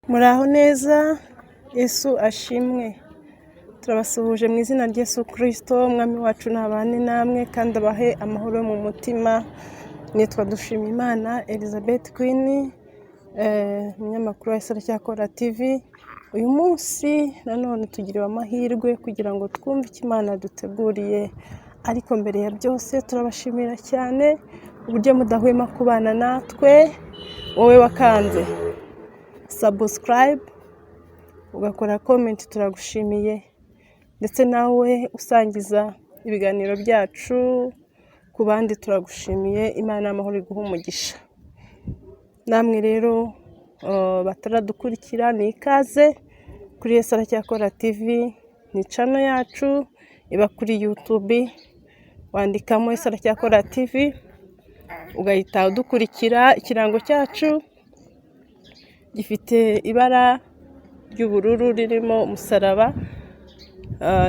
Muraho neza, Yesu ashimwe. Turabasuhuje mu izina rya Yesu Kristo, umwami wacu nabane namwe kandi abahe amahoro mu mutima. Nitwa Dushimimana Elizabeth Queen, umunyamakuru wa Isaracyakora TV. Uyu munsi nanone tugiriwe amahirwe kugira ngo twumve icyo Imana yaduteguriye, ariko mbere ya byose turabashimira cyane uburyo mudahwema kubana natwe. Wowe wakanze subscribe ugakora comment, turagushimiye. Ndetse nawe usangiza ibiganiro byacu ku bandi, turagushimiye. Imana y'amahoro iguhe umugisha. Namwe rero bataradukurikira, ni ikaze kuri Isaracyakora TV. Ni channel yacu iba kuri YouTube, wandikamo Isaracyakora TV ugahita udukurikira. Ikirango cyacu gifite ibara ry'ubururu ririmo umusaraba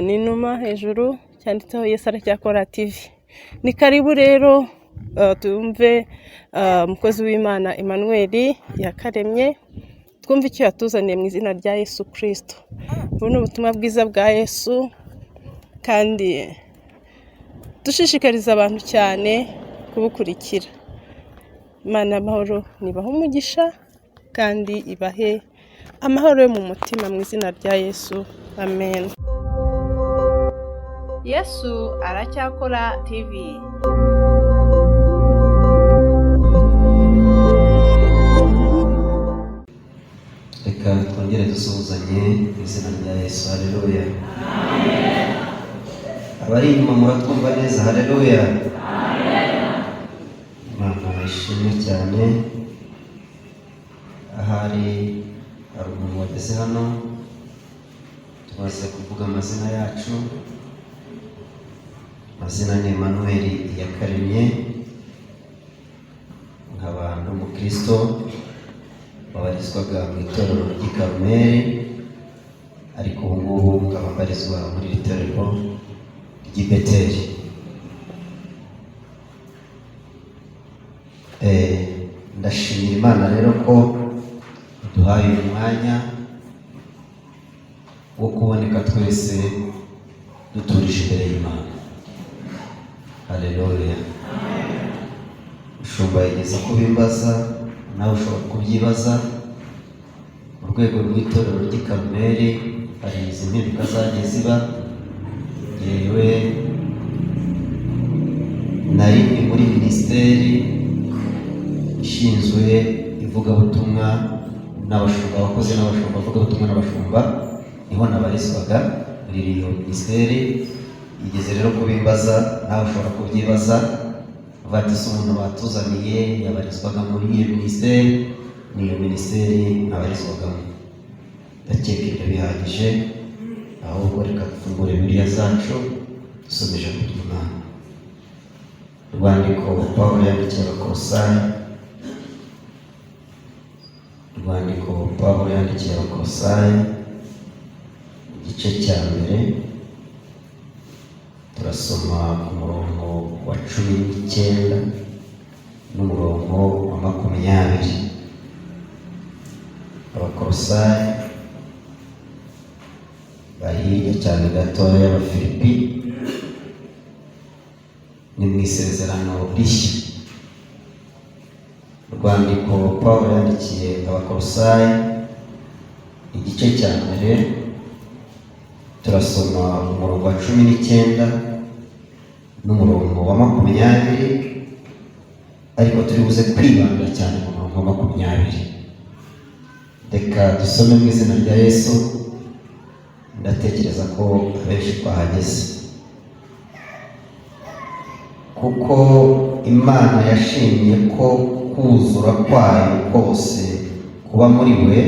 n'inuma hejuru, cyanditseho Isaracyakora TV. Ni karibu rero tumve umukozi w'Imana Emmanuel yakaremye, twumve icyo yatuzaniye mu izina rya Yesu Kristo. Ubu ni ubutumwa bwiza bwa Yesu, kandi dushishikariza abantu cyane kubukurikira. Imana y'amahoro nibahe umugisha kandi ibahe amahoro yo mu mutima mu izina rya Yesu, amen. Yesu Aracyakora TV. Reka twongere dusuhuzanye mu izina rya Yesu. Haleluya. Amen. Abari inyuma muratwumva neza? Haleluya. Amen. Imana ishimwe cyane. Ahari hari umuntu wageze hano, tumaze kuvuga amazina yacu. Amazina ni Emmanuel yakaremye, nkaba ndi umukristo wabarizwaga mu itorero ry'i Karumeli, ariko ubu ngubu nkaba mbarizwa muri iri torero ry'i Beteli. Ndashimira Imana rero ko duhaye umwanya wo kuboneka twese duturije imbere y'Imana. Haleluya. Ushobora yigeze kubimbaza, nawe ushobora kubyibaza. Mu rwego rw'itorero ry'i Karumeli hari izi mpinduka zagiye ziba. Yewe nari muri minisiteri ishinzwe ivugabutumwa n'abashumba, abakozi n'abashumba, abavugabutumwa n'abashumba, niho nabarizwaga muri iyo minisiteri. Igeze rero kubimbaza, nawe ushobora kubyibaza, bati se umuntu batuzaniye yabarizwaga muri iyo minisiteri? Niyo minisiteri nabarizwagamo. Ndakeka ibyo bihagije, ahubwo reka dufungure Bibiliya zacu dusome ijambo ry'Imana. Urwandiko Pawulo yandikiye Abakolosayi, urwandiko Pawulo yandikiye Abakolosayi, igice cya mbere, turasoma ku murongo wa 19 n'umurongo wa 20. Abakolosayi bari hirya cyane gatoya y'Abafilipi, ni mu isezerano rishya. Urwandiko Pawulo yandikiye Abakolosayi, igice cya mbere, turasoma umurongo wa 19 n'umurongo wa 20, ariko turi buze kwibanda cyane ku murongo wa 20. Reka dusome mu izina rya Yesu. Ndatekereza ko abenshi twahageze, kuko Imana yashimye ko kuzura kwayo kose kuba muri we.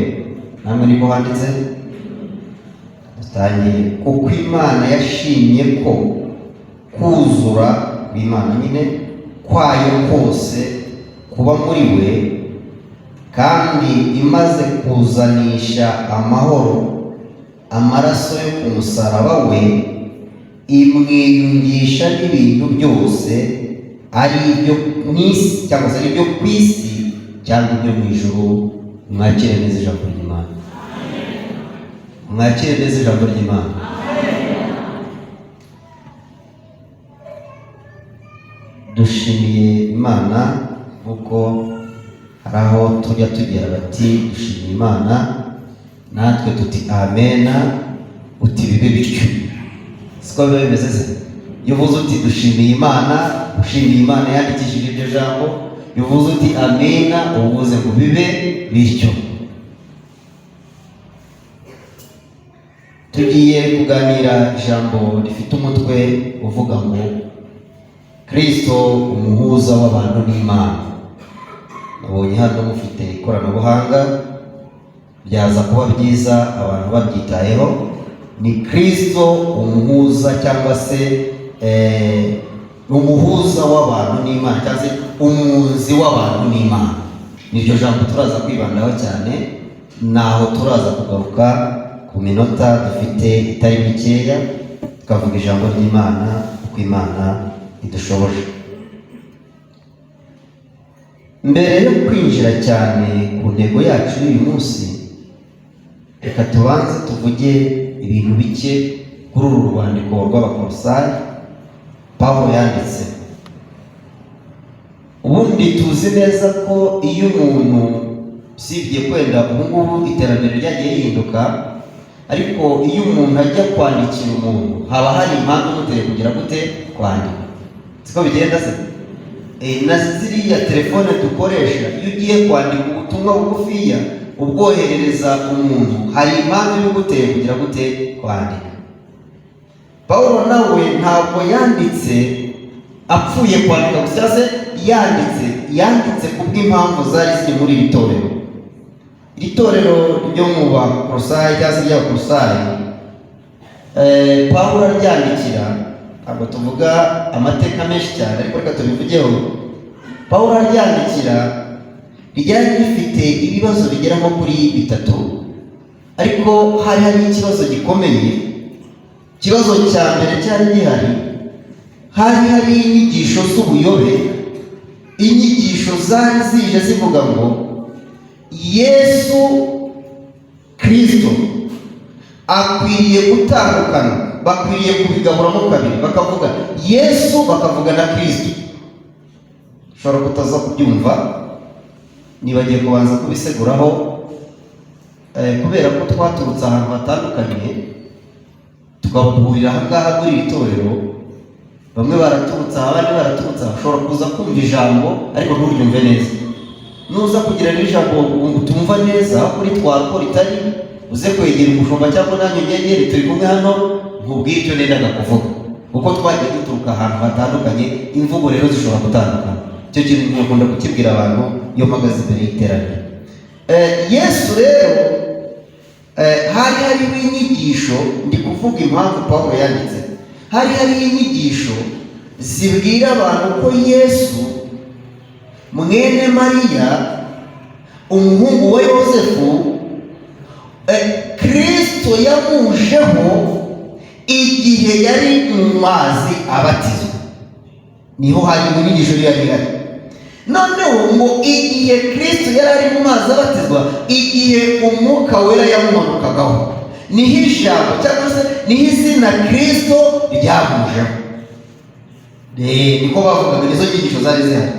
Namwe niko handitse? Dutangiye. Kuko Imana yashimye ko kuzura b'Imana nyine kwayo kose kuba muri we, kandi imaze kuzanisha amahoro amaraso yo ku musaraba we, imwiyungisha n'ibintu byose, ari ibyo mu isi cyangwa se ari ibyo ku isi cyangwa ibyo mu ijuru. mwakire neza ijambo ry'Imana. Mwakire neza ijambo ry'Imana. Dushimiye Imana kuko hari aho tujya tugera bati dushimiye Imana, natwe tuti amena, uti bibe bityo. Siko biba bimeze se? Iyo uvuze uti dushimiye Imana, ushimiye Imana yandikishije iryo jambo, iyo uvuze uti amena, uvuze ngo bibe bityo. Tugiye kuganira ijambo rifite umutwe uvuga ngo Kristo umuhuza w'abantu n'Imana. Nabonye hano mufite ikoranabuhanga, byaza kuba byiza abantu babyitayeho. Ni Kristo umuhuza cyangwa se umuhuza w'abantu n'Imana, cyangwa se umuzi w'abantu n'Imana. Niryo jambo turaza kwibandaho cyane, naho turaza kugaruka ku minota dufite itari mikeya, tukavuga ijambo ry'Imana uko Imana idushoboje. Mbere yo kwinjira cyane ku ntego yacu y'uyu munsi, reka tubanze tuvuge ibintu bike kuri uru rwandiko rw'Abakolosayi Pawulo yanditse. Ubundi tuzi neza ko iyo umuntu, usibye kwenda ubu ngubu iterambere ryagiye rihinduka, ariko iyo umuntu ajya kwandikira umuntu haba hari impamvu imuteye kugira gute kwandika. Siko bigenda se? Na ziriya telefone dukoresha, iyo ugiye kwandika ubutumwa bugufiya ubwoherereza umuntu, hari impamvu imuteye kugira gute kwandika. Pawulo nawe ntabwo yanditse apfuye kwandika gusa, se yanditse kubw'impamvu zari ziri muri iri torero. Iri torero ryo mu Bakolosayi cyangwa se ry'Abakolosayi, Pawulo aryandikira, ntabwo tuvuga amateka menshi cyane ariko reka tubivugeho. Pawulo aryandikira ryari rifite ibibazo bigera nko kuri bitatu, ariko hari ikibazo gikomeye. Ikibazo cya mbere cyari gihari, hari inyigisho z'ubuyobe, inyigisho zari zije zivuga ngo Yesu Kristo akwiriye gutandukana, bakwiriye kubigaburamo kabiri, bakavuga Yesu bakavuga na Kristo. Ushobora kutaza kubyumva, nibagiye kubanza kubiseguraho, kubera ko twaturutse ahantu hatandukanye tukabahurira aha ngaha muri iri torero. Bamwe baraturutse aha, abandi baraturutse aha. Ushobora kuza kumva ijambo ariko nturyumve neza. Nuza kugira n'ijambo utumva neza kuri twako ritari, uze kwegera umushumba cyangwa nanjye ngegere turi kumwe hano, nkubwire icyo nendaga kuvuga, kuko twagiye duturuka ahantu hatandukanye, imvugo rero zishobora gutandukana. Icyo kintu nkunda kukibwira abantu iyo mpagaze imbere y'iteraniro. Yesu rero hari inyigisho, ndi kuvuga impamvu Pawulo yanditse, hari inyigisho zibwira abantu ko Yesu mwene Mariya umuhungu wa Yosefu, Kristo yamujeho igihe yari mu mazi abatizwa. Niho hari inyigisho yari. Noneho ngo igihe Kristo yari ari mu mazi abatizwa, igihe umwuka wera yamumanukagaho, niho ijambo cyangwa se niho izina Kristo ryamujeho. Niko bavugaga, nizo nyigisho zari zihari.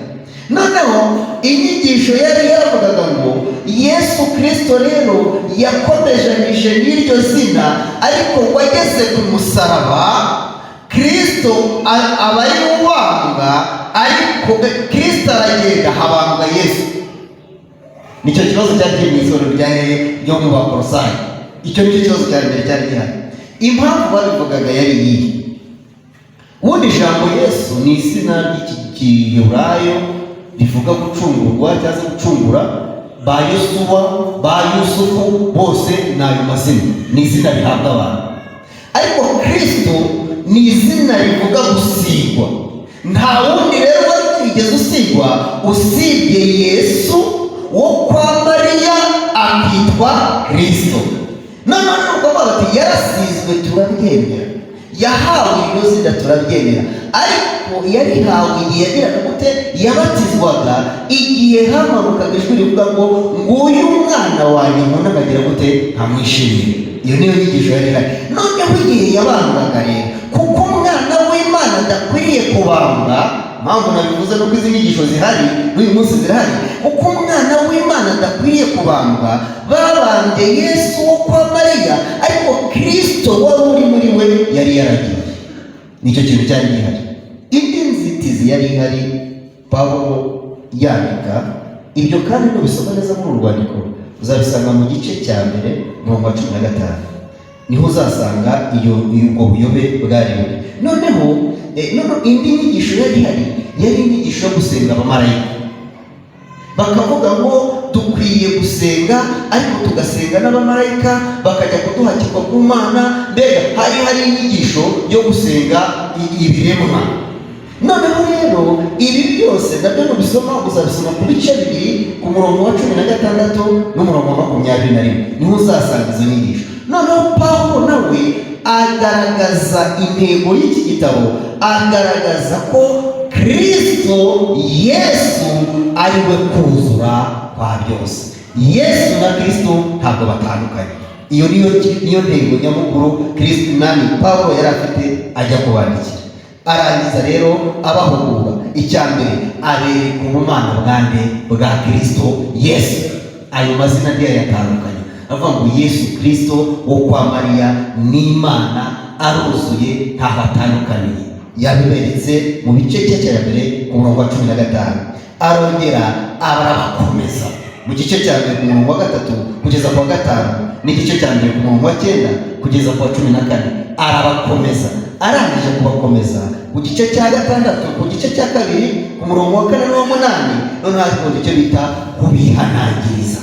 Noneho inyigisho yari yaravugaga ngo Yesu Kristo rero yakomejanije n'iryo zina, ariko ngo ageze ku musaraba Kristo aba ari uwanga, ariko Kristo aragenda habambwa Yesu. Nicyo kibazo cyari mu itorero ryo mu Bakolosayi. Icyo nicyo kibazo cya mbere cyari gihari. Impamvu babivugaga yari iyi: ubundi ijambo Yesu ni izina ry'Igiheburayo rivuga gucungurwa cyangwa gucungura. Ba Yosuwa, ba Yusufu, bose ni ayo mazina, ni izina rihabwa abantu. Ariko Kristo ni izina rivuga gusigwa. Nta wundi rero wari wigeze usigwa usibye Yesu wo kwa Mariya, akitwa Kristo. Noneho nuko bati yarasizwe turabyemera, yahawe iryo zina turabyemera, ariko yarihawe igihe yagiraga gute yabatizwaga, igihe hamanukaga ijwi rivuga ngo nguyu umwana wanjye nkunda akagira gute nkamwishimire. Iyo niyo nyigisho yari ihari. Noneho igihe yabambwaga rero, kuko umwana w'Imana adakwiriye kubambwa, mpamvu nabivuze nuko izi nyigisho zihari n'uyu munsi zirahari, kuko umwana w'Imana adakwiriye kubambwa, babambye Yesu wo kwa Mariya, ariko Kristo wari uri muri we yari yaragiye. Nicyo kintu cyari gihari. Indi nzitizi yari ihari Pawulo yandika ibyo, kandi nubisoma neza muri uru rwandiko uzabisanga mu gice cya mbere umurongo wa 15 niho uzasanga ubwo buyobe bwari buri. Noneho indi nyigisho yari ihari yari inyigisho yo gusenga abamarayika. Bakavuga ngo dukwiye gusenga, ariko tugasenga n'abamarayika bakajya kuduhakirwa ku Mana. Mbega hari inyigisho yo gusenga ibiremwa. Noneho rero ibi byose nabyo nubisoma uzabisoma ku bice bibiri, ku murongo wa 16 n'umurongo wa 21 niho uzasanga izo nyigisho. Noneho Pawulo nawe agaragaza intego y'iki gitabo, agaragaza ko Kristo Yesu ari we kuzura kwa byose. Yesu na Kristo ntabwo batandukanye. Iyo niyo ntego nyamukuru Kristo nani Pawulo yari afite ajya kubandikira. Arangiza rero abahugura, icya mbere abereka ubumana bwa Kristo Yesu. Ayo mazina ndiye yatandukanye, avuga ngo Yesu Kristo wo kwa Mariya ni Imana, aruzuye ntaho atandukaniye. Yabiberetse mu bice cya mbere ku murongo wa 15. Arongera arabakomeza mu gice cya mbere ku murongo wa 3 kugeza ku wa 5, n'igice cya mbere ku murongo wa 9 kugeza ku wa 14. Arabakomeza. Arangije kubakomeza ku gice cya 6, ku gice cya 2 ku murongo wa 4 n'uwa 8, noneho hari ku gice bita kubihanangiriza.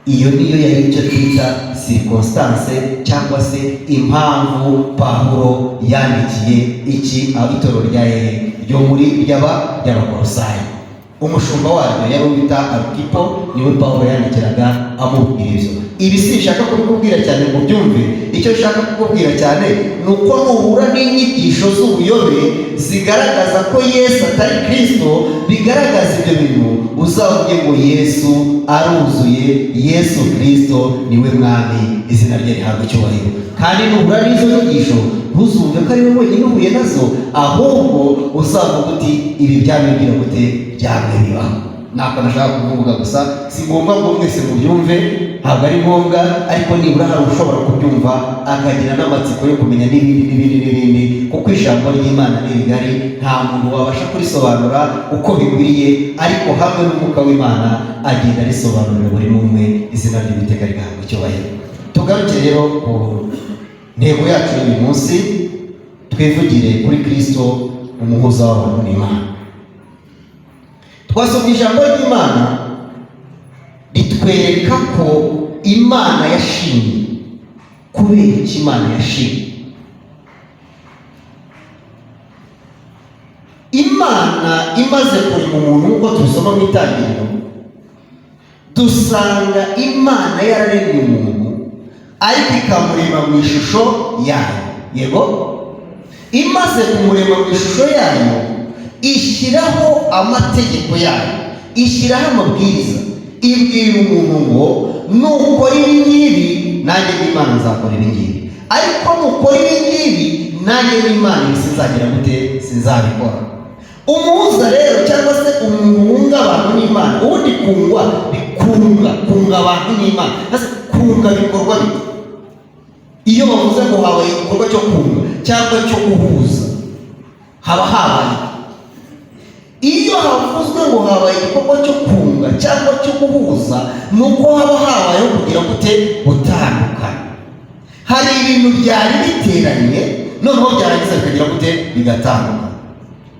Iyo niyo yari icyo twita circonstance cyangwa se impamvu Pawulo yandikiye itorero ryo muri ry'Abakolosayi. Umushumba waryo yari wita Arkipo, niwe Pawulo yandikiraga amubwira ibyo. Ibi sinshaka kubikubwira cyane ngo byumve, icyo nshaka kukubwira cyane ni uko nuhura n'inyigisho z'ubuyobe zigaragaza ko Yesu atari Kristo, bigaragaza ibyo bintu, uzavuge ngo Yesu aruzuye, Yesu Kristo niwe mwami, izina rye rihabwa icyubahiro. Kandi nuhura n'izo nyigisho ntuzumve ko ari wowe wenyine uhuye nazo, ahubwo uzavuga uti ibi byamubwira gute byamwe bibaho. Ntabwo nashaka kuvuga gusa, si ngombwa ngo mwese mubyumve, ntabwo ari ngombwa, ariko nibura hari ushobora kubyumva akagira n'amatsiko yo kumenya n'ibindi, kuko ijambo ry'Imana ni rigari, nta muntu wabasha kurisobanura uko bikwiriye, ariko hamwe n'umwuka w'Imana agenda arisobanurira buri umwe, izina ry'Uwiteka rigahabwa icyubahiro. Tugaruke rero ku ntego yacu y'uyu munsi, twivugire kuri Kristo umuhuza w'abantu n'Imana. Twasomye ijambo ry'Imana ritwereka ko Imana yashimye. Kubera iki Imana yashimye? Imana imaze kurema umuntu, nk'uko tubisoma mu Itangiriro, dusanga Imana yararemye umuntu ariko ikamurema mu ishusho yayo. Yego, imaze kumurema mu ishusho yayo, ishyiraho amategeko yayo, ishyiraho amabwiriza, ibwira umuntu ngo nukora ibi ngibi nanjye n'Imana nzakora ibi ngibi, ariko nukora ibi ngibi nanjye n'Imana sinzagira gute sinzabikora. Umuhuza rero cyangwa se umuntu wunga abantu n'Imana, ubundi kunga abantu n'Imana, hasi kunga bikorwa bite? Iyo bavuze ngo habaye igikorwa cyo kunga cyangwa cyo guhuza, haba habaye. Iyo havuzwe ngo habaye igikorwa cyo kunga cyangwa cyo guhuza, nuko haba habayeho kugira gute gutandukana. Hari ibintu byari biteranye, noneho byarangiza bikagira gute bigatandukana.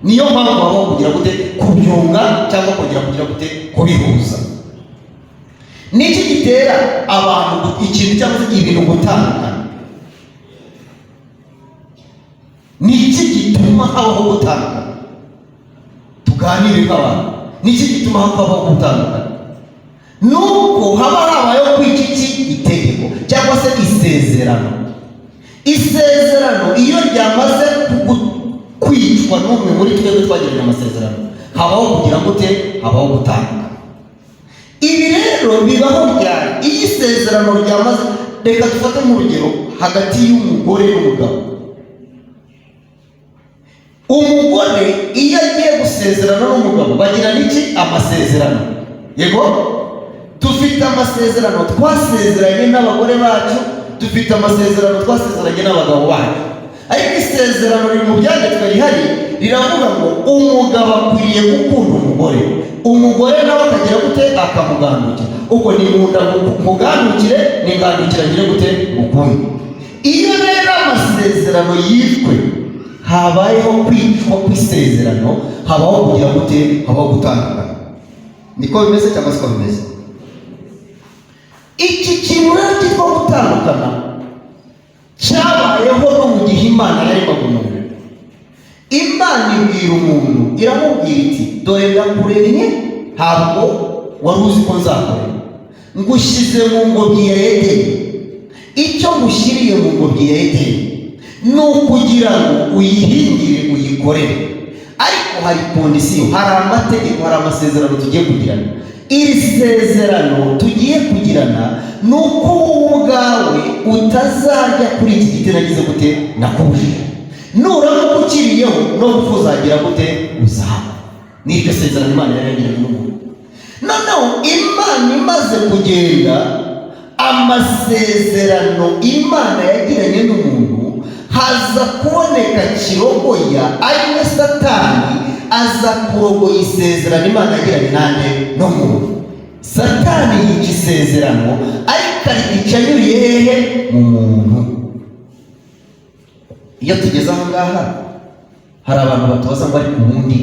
Niyo mpamvu habaho kugira gute kubyunga cyangwa kugira gute kubihuza. Niki gitera abantu ikintu cyangwa se ibintu gutandukana? Niki gituma habaho gutandukana? Tuganire nk'abantu, niki gituma habaho gutandukana? Nuko haba habayeho kwica itegeko cyangwa se isezerano. Isezerano iyo ryamaze kwicwa n'umwe muri twebwe twagiranye amasezerano, habaho kugira gute? Habaho gutanga. Ibi rero bibaho ryari? Iyo isezerano ryamaze, reka dufate nk'urugero hagati y'umugore n'umugabo. Umugore iyo agiye gusezerana n'umugabo bagirana iki? Amasezerano. Yego, dufite amasezerano twasezeranye n'abagore bacu, dufite amasezerano twasezeranye n'abagabo bacu. Ariko isezerano riri mu byanditswe rihari riravuga ngo umugabo akwiriye gukunda umugore, umugore nawe akagira gute? Akamugandukira. Ubwo ni munda mugandukire, ni ngandukira ngire gute? Ukunde. Iyo rero amasezerano yitwe, habayeho kwicwa kw'isezerano, habaho kugira gute? Habaho gutandukana. Niko bimeze cyangwa siko bimeze? Iki kintu rero cyitwa gutandukana cyabayeho no mu gihe Imana yaremaga umuntu. Imana ibwira umuntu, iramubwira iti dore ndakuremye, ntabwo wari uzi ko nzakurema, ngushyize mu ngobyi ya Edeni. Icyo ngushyiriye mu ngobyi ya Edeni ni ukugira ngo uyihingire, uyikorere. Ariko hari kondisiyo, hari amategeko, hari amasezerano tugiye kugirana. Iri sezerano tugiye kugirana ni uko wowe ubwawe utazajya kuri iki giti nagize gute? Nakubujije. Nuramuka ukiriyeho no gupfa uzagira gute? Uzahaba. Ni iryo sezerano Imana yari yagiranye n'umuntu. Noneho Imana imaze kugenda, amasezerano Imana yagiranye n'umuntu, haza kuboneka kirogoya ari we Satani, aza kurogoya isezerano Imana yagiranye nande? N'umuntu. Satani yica isezerano ariko arica anyuriye hehe? Mu muntu. Iyo tugeze aha ngaha hari abantu batoza ngo ariko ubundi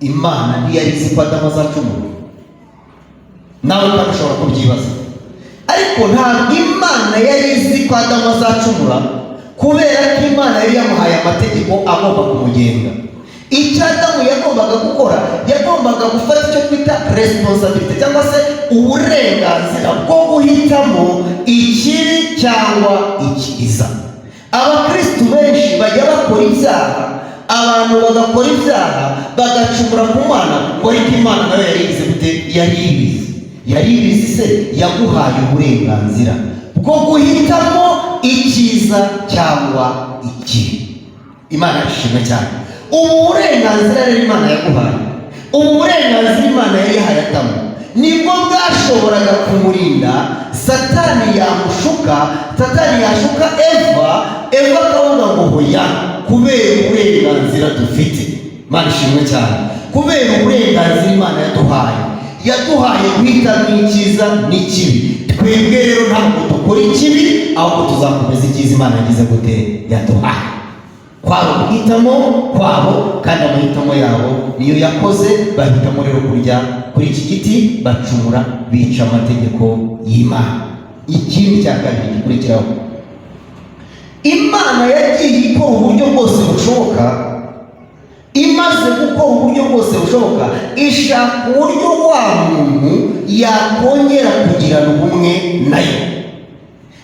Imana ntiyari izi ko Adamu azacumura. Nawe kandi ushobora kubyibaza, ariko ntabwo Imana yari izi ko Adamu azacumura, kubera ko Imana yari yamuhaye amategeko agomba kumugenga. Icyo Adamu yagombaga gukora, yagombaga gufata icyo twita responsibility cyangwa se uburenganzira bwo guhitamo ikibi cyangwa icyiza. Abakristu benshi bajya bakora ibyaha, abantu bagakora ibyaha bagacumura ku Mana, ngo ariko Imana nayo yari ibizi gute? Yari ibizi se, yaguhaye uburenganzira bwo guhitamo icyiza cyangwa ikibi. Imana ishimwe cyane. Ubu burenganzira rero Imana yaguhaye, ubu burenganzira Imana yari yahaye Adamu, nibwo bwashoboraga kumurinda Satani yamushuka, Satani yashuka Eva akavuga ngo hoya, kubera uburenganzira dufite. Imana ishimwe cyane. Kubera uburenganzira Imana yaduhaye guhitamo icyiza n'ikibi. Twebwe rero ntabwo dukora ikibi, ahubwo tuzakomeza icyiza Imana yagize gute? Yaduhaye. Kwabo guhitamo kwabo, kandi amahitamo yabo niyo yakoze. Bahitamo rero kurya kuri iki giti, bacumura, bica amategeko y'Imana. Ikindi cya kabiri gikurikiraho, Imana yagiye ikora uburyo bwose bushoboka. Imaze gukora uburyo bwose bushoboka, ishaka uburyo wa muntu yakongera kugirana ubumwe nayo.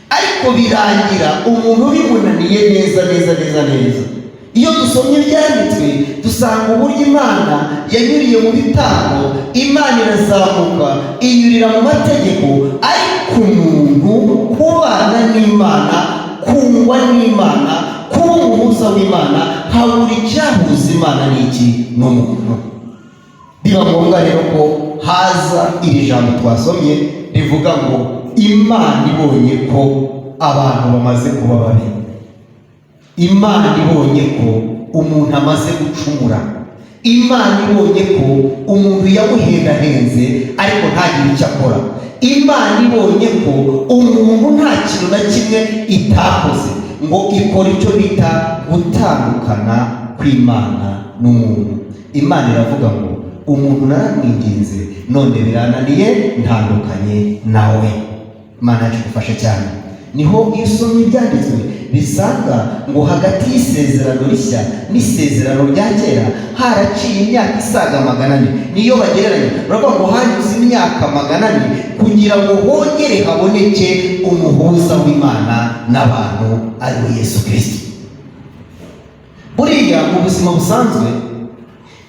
Ariko birangira umuntu bimunaniye neza. Iyo dusomye ibyanditswe dusanga uburyo Imana yanyuriye mu bitambo, Imana irazamuka inyurira mu mategeko, ariko umuntu kubana n'Imana, kungwa n'Imana, kuba umuhuza w'Imana, habura icyahuza Imana n'iki? N'umuntu. Biba ngombwa rero ko haza iri jambo twasomye rivuga ngo Imana ibonye ko abantu bamaze kuba babi, Imana ibonye ko umuntu amaze gucumura, Imana ibonye ko umuntu yamuhendahenze ariko ntagire icyo akora, Imana ibonye ko umuntu nta kintu na kimwe itakoze ngo ikora icyo bita gutandukana kw'Imana n'umuntu. Imana iravuga ngo umuntu naramwinginze, none birananiye, ntandukanye nawe. Imana yacu idufashe cyane. Niho iyo usomye ibyanditswe bisanga ngo hagati y'isezerano rishya n'isezerano rya kera haraciye imyaka isaga 400. Niyo bagereranya baravuga ngo hanyuze imyaka 400 kugira ngo hongere haboneke umuhuza w'Imana n'abantu, ari we Yesu Kristo. buriya mu buzima busanzwe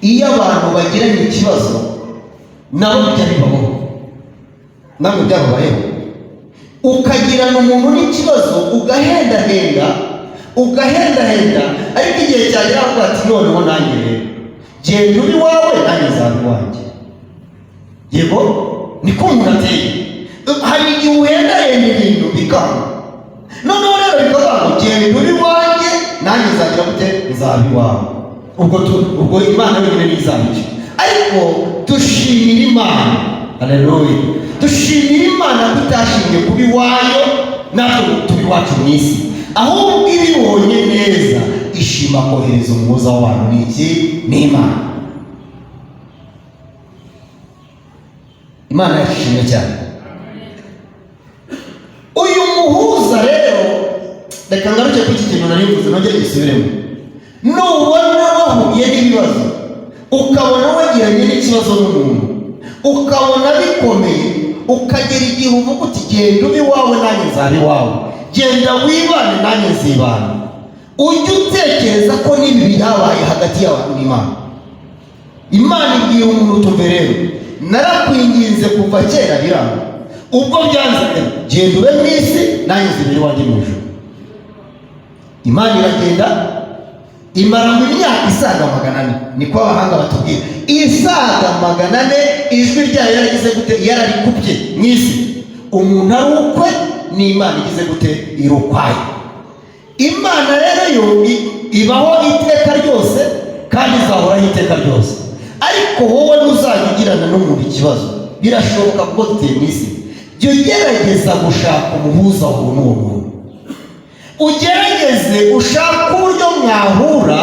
iyo abantu bagiranye ikibazo nabo bijya bibaho, namwe byababayeho. Ukagirana umuntu n'ikibazo ugahendahenda ariko igihe cyagera avuga ati noneho nanjye rero genda uri wawe nanjye nzaba iwanjye. Yego niko umuntu ateye. Hari igihe uhendahenda ibintu bikanga, noneho rero bikavuga ngo genda uri wanjye nanjye nzagira gute, nzaba iwawe. ubwo Imana yonyine n'izabica. Ariko dushimira Imana, haleluya, dushimira Imana tutashimye kuba iwayo natwe tuba iwacu mu isi, ahubwo ibibonye neza ishima kohereza umuhuza w'abantu. N'iki? Ni Imana. Imana yashimye cyane. Uyu muhuza rero, reka ngaruke ku iki kintu nari mvuze nongere gisubiremo. Nubona wahuye n'ibibazo, ukabona wagiranye n'ikibazo n'umuntu, ukabona bikomeye, ukagera igihe uvuga uti genda ube iwawe nanjye nzaba iwawe, genda wibane nanjye nzibana, ujye utekereza ko n'ibi byabaye hagati y'abantu n'Imana. Imana ibwiye umuntu utumve rero, narakwinginze kuva kera biranga, ubwo byanze genda ube mu isi nanjye nzibere iwanjye mu ijuru. Imana iragenda imara mu myaka isaga 400, niko abahanga batubwira. Isaga 400 ijwi ryayo yaragize gute, yararikubye mu isi. Umuntu ari ukwe n'Imana igize gute, irukwaye. Imana rero yo ibaho iteka ryose kandi izahoraho iteka ryose. Ariko wowe ntuzagirana n'umuntu ikibazo, birashoboka kuko duteye mu isi. Jya ugerageza gushaka umuhuza wawe n'uwo muntu, ugerageze ushaka uburyo mwahura,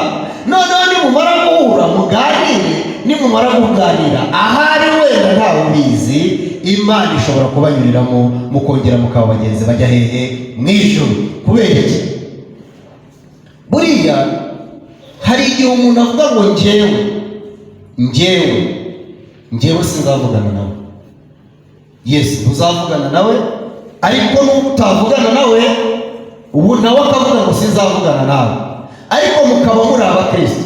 noneho nimumara guhura muganire. Nimumara kuganira ahari wenda ntawe ubizi, Imana ishobora kubanyuriramo mukongera mukaba bagenzi bajya hehe, mu ijuru. Kubera iki? Buriya hari igihe umuntu avuga ngo njyewe sinzavugana nawe. Yes, ntuzavugana nawe, ariko n'utavugana nawe ubu nawe akavuga ngo sinzavugana nawe, ariko mukaba muri abakristo.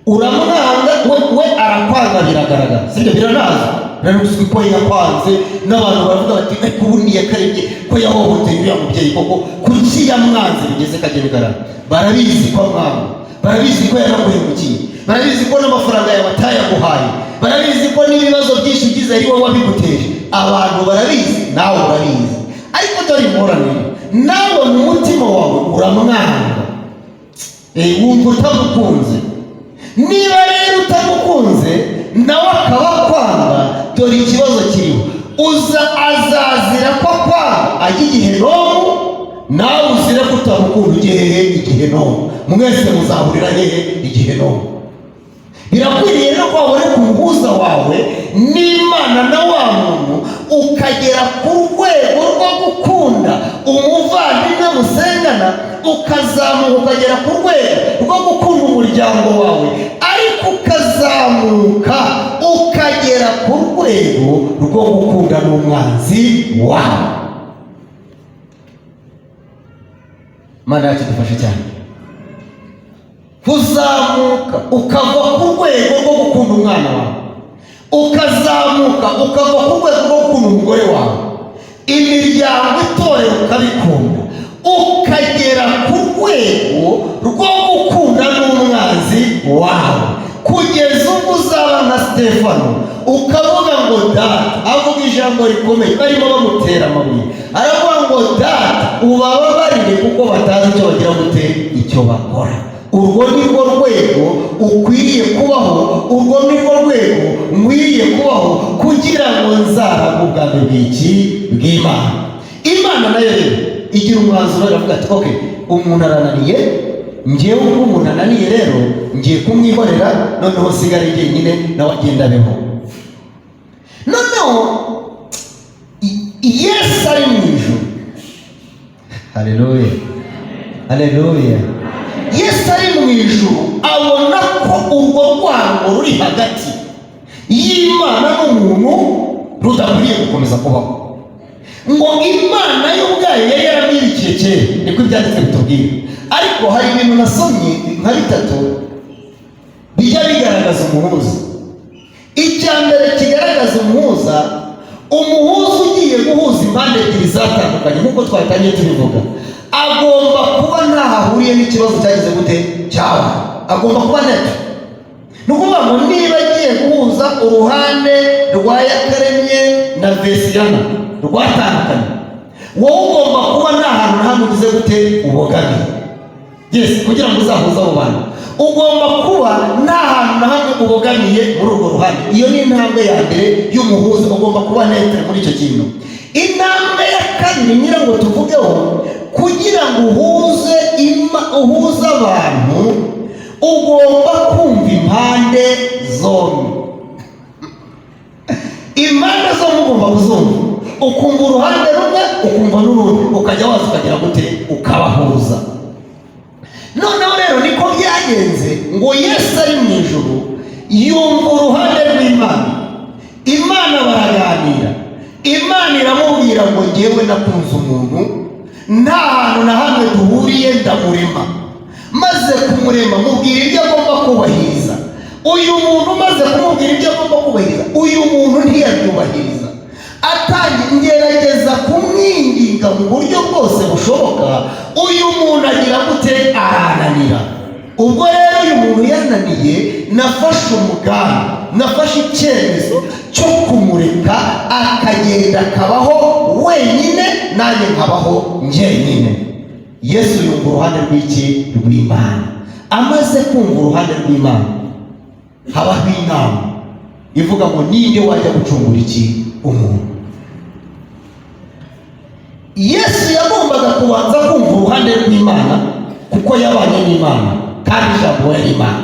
Uramwanga we arakwanga, biragaragara, sibyo? Biranaza, biraruzwi ko yakwanze, n'abantu baravuga bati ariko ubundi yakarebye ko yahohoteye uriya mubyeyi, koko kuki yamwanze bigeze kageregara. Barabizi ko amwanga, barabizi ko yaraguhemukiye, barabizi ko n'amafaranga yawe atayaguhaye, barabizi ko n'ibibazo byinshi ugize ari wowe wabiguteje. Abantu barabizi, nawe urabizi. Ariko dore imporanire, nawe mu mutima wawe uramwanga, wumva utamukunze. Niba rero utamukunze nawe akaba akwanga, dore ikibazo kiriho. Azazira ko akwanga ajya igihenomu, nawe uzire ko utamukunda ujye hehe, igihenomu. Mwese muzahurira hehe, igihenomu. Birakwiriye rero ko waboneka umuhuza wawe n'Imana na wa muntu, ukagera ku rwego rwo gukunda umuvandimwe musengana, ukazamuka ukagera ku rwego rwo gukunda umuryango wawe, ariko ukazamuka ukagera ku rwego rwo gukunda n'umwanzi wawe. Mana yacu dufashe cyane. Kuzamuka ukava ku rwego rwo gukunda umwana wawe, ukazamuka ukava ku rwego rwo gukunda umugore wawe, imiryango itorero ukabikunda, ukagera ku rwego rwo gukunda n'umwanzi wawe, kugeza ubwo uzaba nka Stefano ukavuga ngo data, avuga ijambo rikomeye, barimo bamutera amabuye, aravuga ngo data ubababarire kuko batazi icyo bagira gute, icyo bakora. Urwo ni rwo rwego ukwiriye kubaho, urwo ni rwo rwego nkwiye kubaho, kugira ngo nzarabe ubwami bw'Imana. Imana nayo rero igira umwanzuro, iravuga ati okay, umuntu arananiye, njyewe ubwo umuntu ananiye rero ngiye kumwihorera, noneho sigare jyenyine nawe agenda abeho. Noneho Yesu ari mu ijuru, haleluya, haleluya. Yesu ari mu ijuru abona ko urwo rwango ruri hagati y'Imana n'umuntu rudakwiriye gukomeza kubaho, ngo Imana yo ubwayo yari yaramwirikiye kera, niko ibyanditswe bitubwira. Ariko hari ibintu nasomye nka bitatu bijya bigaragaza umuhuza. Icya mbere kigaragaza umuhuza ugiye guhuza impande ebyiri zatandukanye, nk'uko twatangiye tubivuga, agomba kuba ntaho ahuriye n'ikibazo cyagize gute cyawe, agomba kuba neto. Ni ukuvuga ngo niba agiye guhuza uruhande rwa Yakaremye na Vesiyana rwatandukanye, wowe ugomba kuba nta hantu na hamwe ugize gute ubogamiye. Yes, kugira ngo uzahuze abo bantu ugomba kuba nta hantu na hamwe ubogamiye muri urwo ruhande. Iyo ni intambwe ya mbere y'umuhuza, ugomba kuba netre muri icyo kintu. Intambwe ya kabiri ngira ngo tuvugeho, kugira ngo uhuze abantu ugomba kumva impande zombi. Impande zombi ugomba kuzumva, ukumva uruhande rumwe ukumva n'urundi, ukajya waza ukagira gute ukabahuza. Noneho rero niko byagenze ngo Yesu ari mu ijuru yumva uruhande rw'Imana. Imana baraganira, Imana iramubwira ngo ngewe nakunze umuntu, nta hantu na hamwe duhuriye ndamurema, maze kumurema mubwira ibyo agomba kubahiriza. Uyu muntu maze kumubwira ibyo agomba kubahiriza, uyu muntu ntiyabyubahiriza. Ngerageza kumwinginga mu buryo bwose bushoboka, uyu muntu agira gute arananira. Ubwo rero uyu muntu yananiye, nafashe umugambi, nafashe icyemezo cyo kumureka akagenda akabaho wenyine, nanjye nkabaho njyenyine. Yesu yumva uruhande rw'iki rw'Imana. Amaze kumva uruhande rw'Imana, habaho inama ivuga ngo ninde wajya gucungura iki umuntu. Yesu yagombaga kubanza kumva uruhande rw'Imana kuko yabanye n'Imana kandi ijambo yari Imana.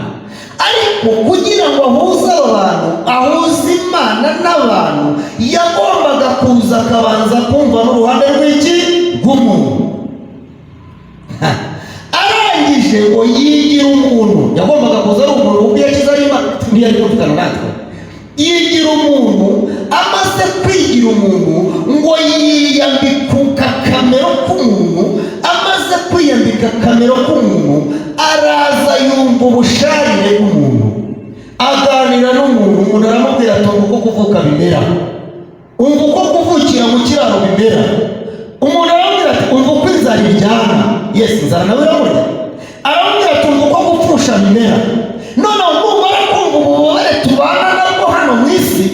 Ariko kugira ngo ahuze abo bantu, ahuze Imana n'abantu, yagombaga kuza akabanza kumva n'uruhande rw'iki rw'umuntu. Arangije ngo yigira umuntu, yagombaga kuza ari umuntu ubwo yakize ari Imana, ntiyari kumvikana natwe. Yigira umuntu, amaze kwigira umuntu ngo yiyambika akamero k'umuntu. Amaze kwiyambika akamero k'umuntu, araza yumva ubusharire bw'umuntu, aganira n'umuntu. Umuntu aramubwira ati uko kuvuka bimera, umva uko kuvukira mu kiraro bimera. Umuntu aramubwira ati umva uko inzara iryana. Yes, inzara nawe iramurya. Aramubwira ati umva uko gupfusha bimera. Noneho numara kumva ububabare tubana nabwo hano mu isi,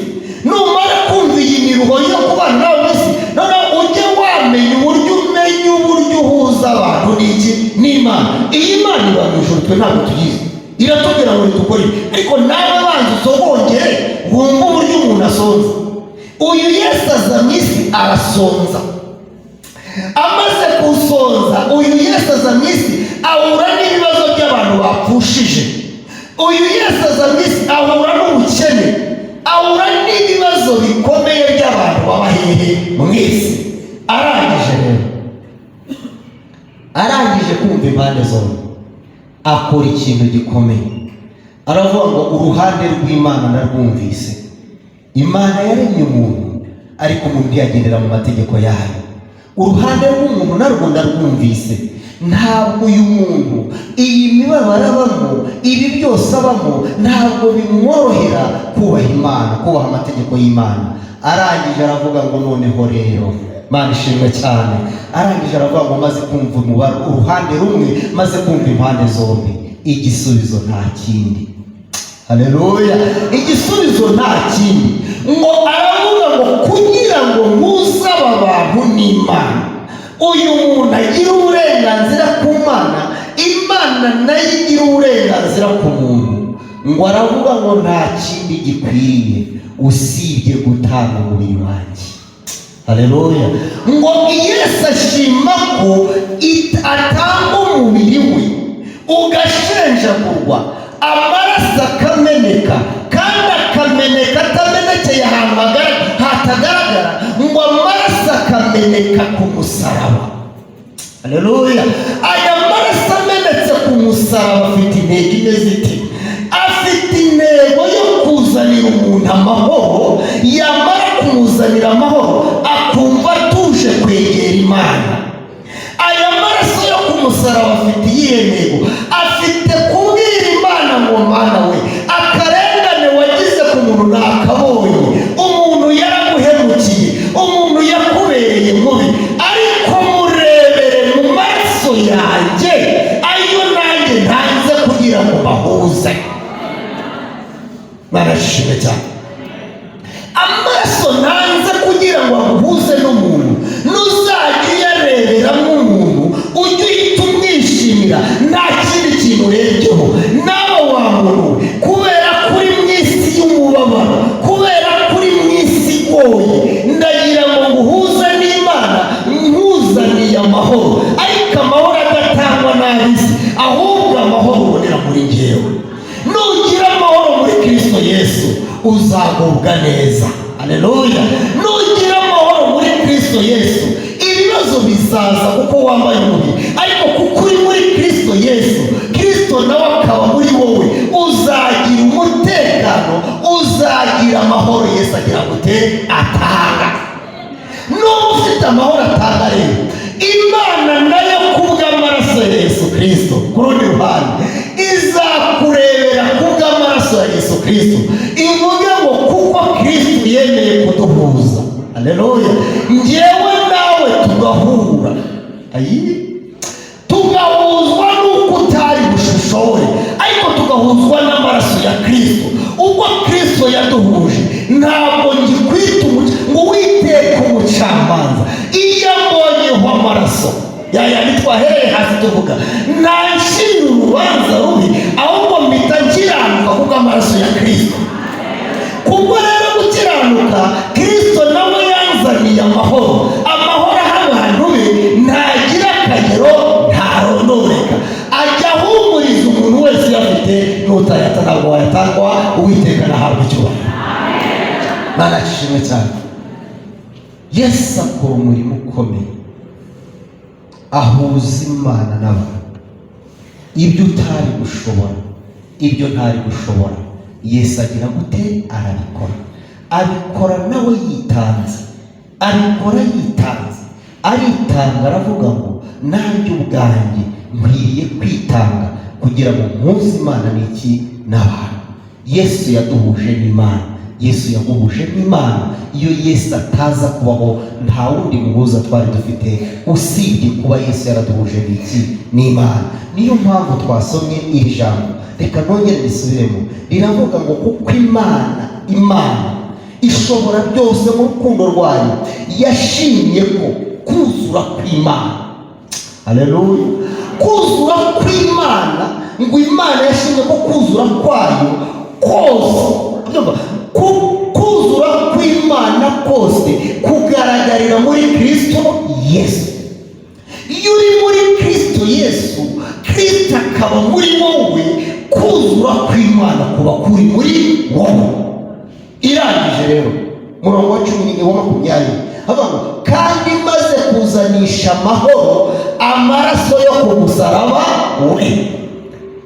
numara kumva iyi miruho yo kubana nawe mu isi, noneho ujye wamenya uburyo uhuza abantu n'iki n'Imana. Iyi Imana iba mu ijuru, twe ntabwo tuyizi, iratubwira ngo dukore, ariko nawe banza usogongere wumva uburyo umuntu asonza. Uyu Yesu aza mu isi arasonza. Amaze gusonza, uyu Yesu aza mu isi ahura n'ibibazo by'abantu bapfushije. Uyu Yesu aza mu isi ahura n'ubukene, ahura n'ibibazo bikomeye by'abantu baba hehe mu isi. Arangije kumva impande zombi, akora ikintu gikomeye. Aravuga ngo uruhande rw'Imana narwumvise. Imana yaremye umuntu, ariko umuntu ntiyagendera mu mategeko yayo. Uruhande rw'umuntu narwo ndarwumvise. Ntabwo uyu muntu iyi mibabaro abamo, ibi byose abamo, ntabwo bimworohera kubaha Imana, kubaha amategeko y'Imana. Arangije aravuga ngo noneho rero Imana ishimwe cyane. Arangije aravuga ngo maze kumva uruhande rumwe, maze kumva impande zombi, igisubizo nta kindi. Haleluya! Igisubizo nta kindi, ngo aravuga ngo kugira ngo muze aba bantu n'Imana, uyu muntu agira uburenganzira ku Mana, Imana nayo igira uburenganzira ku muntu. Ngo aravuga ngo nta kindi gikwiriye usibye gutanga umubiri wanjye. Haleluya! Ngo Yesu ashima ko atanga umubiri we ugashenjagurwa, amaraso akameneka, kandi akameneka atamenekeye ahantu hatagaragara, ngo amaraso akameneka ku musaraba. Haleluya! Aya maraso amenetse ku musaraba afite intego imeze ite? Afite intego yo kuzanira umuntu amahoro. Yamara kumuzanira amahoro, akumva atuje kwegera Imana. Aya musaraba afite iyihe ntego? Afite kubwira Imana ngo Mana we, akarengane wagize ku muntu nakabonye, umuntu yaraguhemukiye, umuntu yakubereye mubi, ariko murebere mu maraso yanjye ayo nanjye ntanze kugira ngo bahuze. Barashimye cyane. Amaraso ntanze kugira ngo aguhuze n'umuntu, nuzajya uyareberamo umuntu ujye uhita umwishimira, nta kindi kintu urebyeho. Nawe wa muntu we, kubera kuri mu isi y'umubabaro, kubera kuri mu isi igoye, ndagira ngo nguhuze n'Imana, nkuzaniye amahoro, ariko amahoro adatangwa n'ab'isi, ahubwo amahoro ubonera muri njyewe. Nugira amahoro muri Kristo Yesu uzagubwa neza. Haleluya. Nugira amahoro muri Kristo Yesu, ibibazo bizaza kuko wambaye umubiri, ariko kuko uri muri Kristo Yesu, Kristo nawe akaba muri wowe, uzagira umutekano, uzagira amahoro Yesu agira gute? Atanga. N'ubu ufite amahoro atanga rero, Imana nayo kubw'amaraso ya Yesu Kristo ku rundi ruhande izakurebera kubw'amaraso ya Yesu Kristo, ivuge ngo kuko Kristo yemeye kuduhuza. Haleluya. Njyewe nawe tugahura, tugahuzwa n'uko utari bushishore, ariko tugahuzwa n'amaraso ya Kristo. Ubwo Kristo yaduhuje, ntabwo ngikwita ngo witeke umucamanza. Iyo mbonyeho amaraso yayandi twahereye hasi tuvuga, ntancira urubanza rubi, ahubwo mpita nkiranuka kubw'amaraso ya Kristo. Kubwo rero gukiranuka, Kristo nawe yanzaniye amahoro. Amahoro aho abantu be ntagira akagero, ntarondoreka, ajya ahumuriza umuntu wese uyafite, n'utayata ntabwo wayatangwa. Uwiteka nahabwa icyubahiro. Mana ashimwe cyane. Yesu akora umurimo ukomeye, ahuza Imana n'abantu. Ibyo utari gushobora, ibyo ntari gushobora, Yesu agira gute? Arabikora. Abikora nawe yitanze, abikora yitanze, aritanga. Aravuga ngo nanjye ubwanjye nkwiriye kwitanga kugira ngo mpuze Imana n'iki? N'abantu. Yesu yaduhuje n'Imana, Yesu yaguhuje n'Imana. Iyo Yesu ataza kubaho, nta wundi muhuza twari dufite usibye kuba Yesu yaraduhuje n'iki? N'Imana. Niyo mpamvu twasomye iri jambo, reka nongere risubiremo. Riravuga ngo kuko Imana ishobora byose mu rukundo rwayo yashimye ko kuzura kw'Imana. Haleluya. Kuzura kw'Imana, ngo Imana yashimye ko kuzura kwayo kose, kuzura kw'Imana kose kugaragarira muri Kristo Yesu. Iyo uri muri Kristo Yesu, Kristo akaba muri wowe, kuzura kw'Imana kuba kuri muri wowe. Irangije rero murongo wa 10:20 havuga ngo kandi maze kuzanisha amahoro amaraso yo ku musaraba we.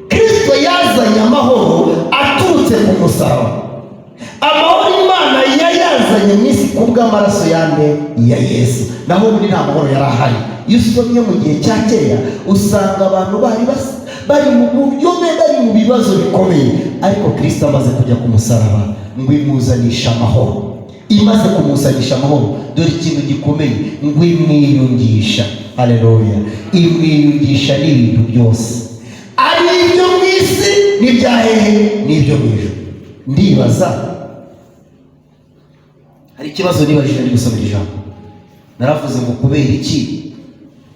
Kristo yazanye amahoro aturutse ku musaraba. Amahoro Imana yayazanye mu isi kubw'amaraso ya Yesu. Naho ubundi nta mahoro yari ahari. Iyo usomye mu gihe cya kera usanga abantu bari mu buryobe, bari mu bibazo bikomeye, ariko Kristo amaze kujya ku musaraba ngo imuzanisha amahoro. Imaze kumuzanisha amahoro, dore ikintu gikomeye, ngo imwiyungisha. Haleluya. Imwiyungisha n'ibintu byose, ari ibyo mu isi n'ibyahehe n'ibyo mu ijuru. Ndibaza, hari ikibazo nibajije ari gusoma ijambo. Naravuze ngo kubera iki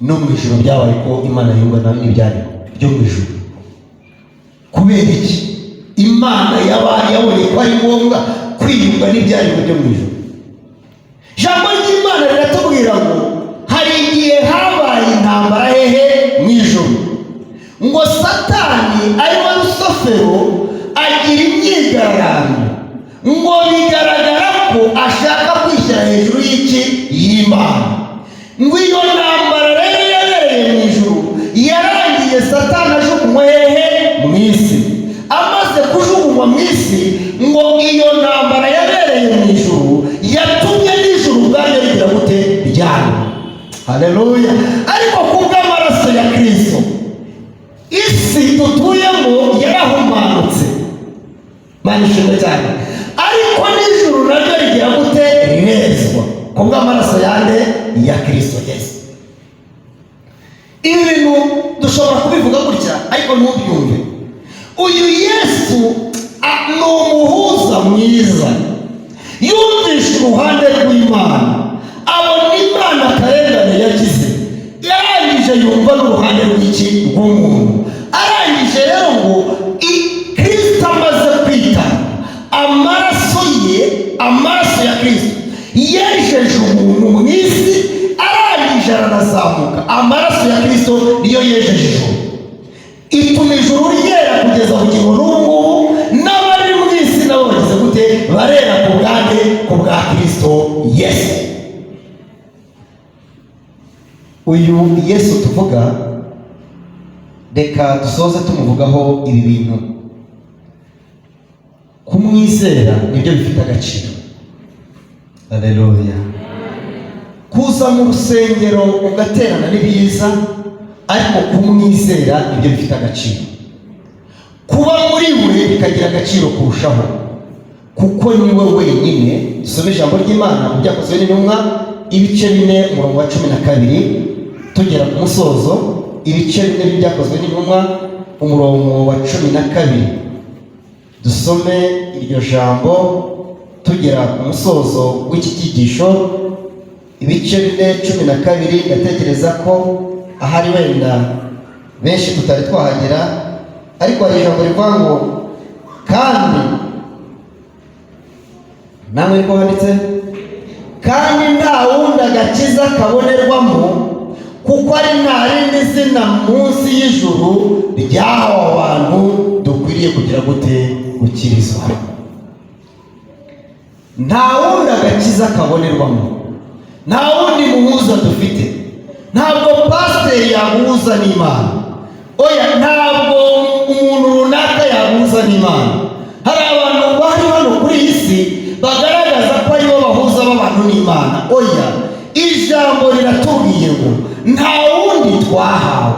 no mu ijuru byabaye ko Imana yungana n'ibyari byo mu ijuru? Kubera iki Imana yabonye ko ari ngombwa kwiyunga n'ibyari byo mu ijuru? Ijambo ry'Imana riratubwira ngo hari igihe habaye intambara hehe mu ijuru, ngo Satani ari we Rusofero agira imyigaragambyo, ngo bigaragara ko ashaka kwishyira hejuru y'iki? Y'Imana. Ngo iyo ntambara rero yabereye mu ijuru yarangiye Satani ajugunywe hehe? Mu isi. Amaze kujugunywa mu isi, ngo iyo ntambara yabereye mu ijuru yatumye n'ijuru ubwaryo rigira gute? Ryari. Haleluya. Ariko kubw'amaraso amaraso ya Kristo isi dutuyemo yarahumanutse, Imana ishimwe cyane, ariko n'ijuru naryo rigira gute? Rinezwa kubw'amaraso yande ya Kristo Yesu. Ibi bintu dushobora kubivuga gutya ariko ntubyumve. Uyu Yesu ni umuhuza mwiza, yumvisha uruhande rw'Imana, abona Imana akarengane yagize, yarangije yumva n'uruhande rw'iki? Rw'umuntu. Arangije rero ngo Kristo amaze kwita amaraso ye, amaraso ya Kristo yejeje umuntu mu isi, arangije aranazamuka. Amaraso ya Kristo niyo yejeje ijuru, ituma ijuru ryera kugeza bugingo n'ubu, n'abari mu isi nabo bagize gute? Barera ku bwande, ku bwa Kristo Yesu. Uyu Yesu tuvuga, reka dusoze tumuvugaho ibi bintu. Kumwizera nibyo bifite agaciro. Haleluya. Kuza mu rusengero ugaterana n'ibiza, ariko kumwizera nibyo bifite agaciro. Kuba muri we bikagira agaciro kurushaho, kuko ni we wenyine. Dusome ijambo ry'Imana mu Byakozwe n'Intumwa ibice 4 umurongo wa 12 tugera ku musozo. Ibice 4 by'Ibyakozwe n'Intumwa umurongo wa 12. Dusome iryo jambo tugera ku musozo w'iki cyigisho. Ibice 4:12. Ndatekereza ko ahari wenda benshi tutari twahagera, ariko hari ijambo rivuga ngo kandi, namwe niko handitse, kandi nta wundi agakiza kabonerwamo, kuko ari nta rindi zina munsi y'ijuru ryahawe abantu dukwiriye kugira gute? Gukirizwa. Nta wundi agakiza kabonerwamo, nta wundi muhuza dufite. Ntabwo pasiteri yaguhuza n'Imana, oya, ntabwo umuntu runaka yaguhuza n'Imana. Hari abantu bari hano kuri iyi si bagaragaza ko aribo bahuza b'abantu n'Imana. Oya, ijambo riratubwiye ngo nta wundi twahawe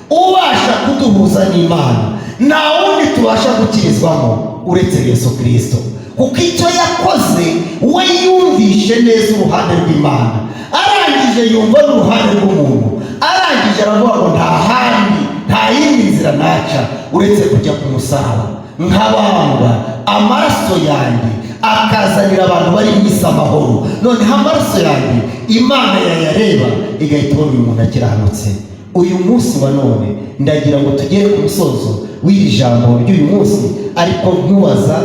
ubasha kuduhuza n'Imana, nta wundi tubasha gukirizwamo uretse Yesu Kristo, kuko icyo yakoze we yumvishe neza uruhande rw'Imana, arangije yumva n'uruhande rw'umuntu, arangije aravuga ngo nta handi, nta yindi nzira naca uretse kujya ku musaraba, nkabambwa, amaraso yanjye akazanira abantu bari mu isi amahoro. Noneho amaraso yanjye Imana yayareba igahita ibona uyu muntu akiranutse. Uyu munsi wa none ndagira ngo tugere ku musozo w'iri jambo ry'uyu munsi, ariko nkubaza